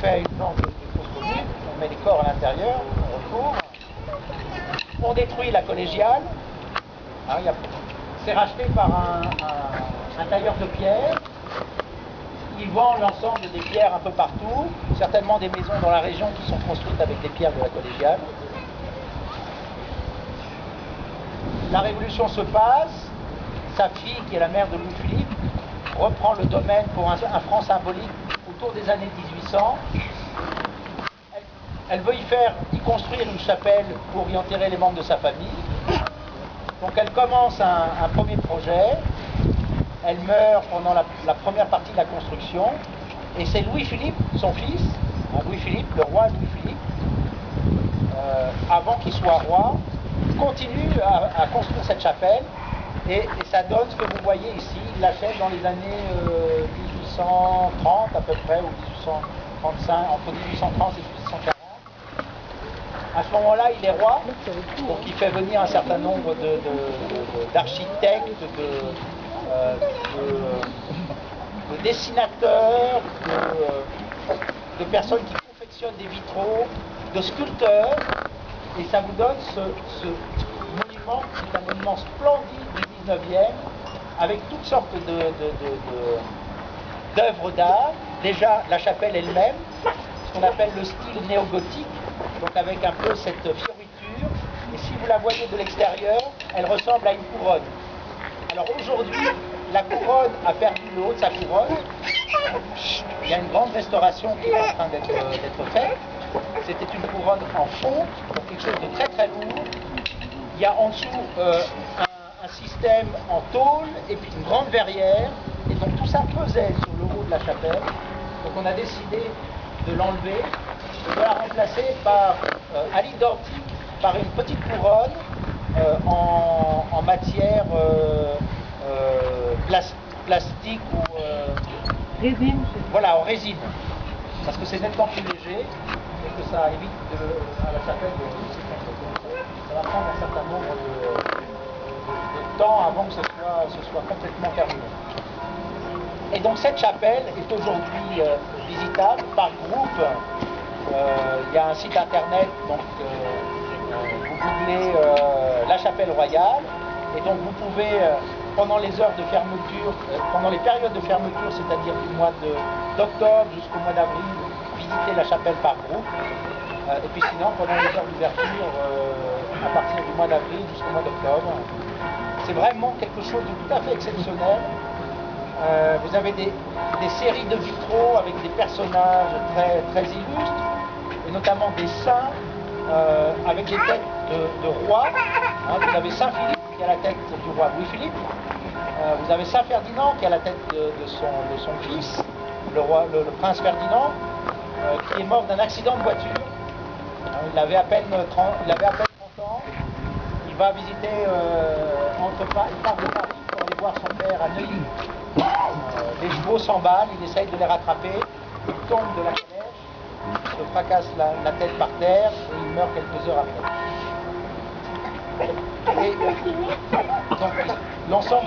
fait une sorte de fosse commune, on met les corps à l'intérieur, on recouvre, on détruit la collégiale. C'est racheté par un tailleur de pierre. Il vend l'ensemble des pierres un peu partout, certainement des maisons dans la région qui sont construites avec des pierres de la collégiale. La Révolution se passe, sa fille, qui est la mère de Louis-Philippe, reprend le domaine pour un franc symbolique autour des années 1800. Elle veut y construire une chapelle pour y enterrer les membres de sa famille. Donc elle commence un premier projet. Elle meurt pendant la première partie de la construction. Et c'est Louis-Philippe, son fils, Louis-Philippe, le roi Louis-Philippe, avant qu'il soit roi, continue à construire cette chapelle. Et ça donne ce que vous voyez ici. Il l'achète dans les années 1830 à peu près, ou 1835, entre 1830 et 1840. À ce moment-là, il est roi, donc il fait venir un certain nombre d'architectes, de dessinateurs, de personnes qui confectionnent des vitraux, de sculpteurs, et ça vous donne ce monument, qui est un monument splendide du 19e, avec toutes sortes d'œuvres d'art. Déjà, la chapelle elle-même, ce qu'on appelle le style néo-gothique, donc avec un peu cette fioriture, et si vous la voyez de l'extérieur, elle ressemble à une couronne. Alors aujourd'hui, la couronne a perdu le haut de sa couronne. Il y a une grande restauration qui est en train d'être faite. C'était une couronne en fonte, donc quelque chose de très très lourd. Il y a en dessous un système en tôle et puis une grande verrière. Et donc tout ça pesait sur le haut de la chapelle. Donc on a décidé de l'enlever et de la remplacer par, à l'identique, par une petite couronne en matière plastique ou résine. Voilà, en résine, parce que c'est nettement plus léger et que ça évite à la chapelle ça va prendre un certain nombre de temps avant que ce soit complètement terminé. Et donc cette chapelle est aujourd'hui visitable par groupe. Il y a un site internet, donc vous googlez la chapelle royale, et donc vous pouvez pendant les heures de fermeture, pendant les périodes de fermeture, c'est-à-dire du mois d'octobre jusqu'au mois d'avril, visiter la chapelle par groupe. Et puis sinon, pendant les heures d'ouverture, à partir du mois d'avril jusqu'au mois d'octobre. C'est vraiment quelque chose de tout à fait exceptionnel. Vous avez des séries de vitraux avec des personnages très, très illustres, et notamment des saints avec des têtes de rois. Vous avez Saint Philippe qui a la tête du roi Louis-Philippe. Vous avez Saint Ferdinand qui a la tête de son fils, le prince Ferdinand, qui est mort d'un accident de voiture. Il avait à peine 30 ans. Il va visiter il part de Paris pour aller voir son père à Neuilly. Les chevaux s'emballent, il essaye de les rattraper, il tombe de la calèche, se fracasse la tête par terre et il meurt quelques heures après. Et donc l'ensemble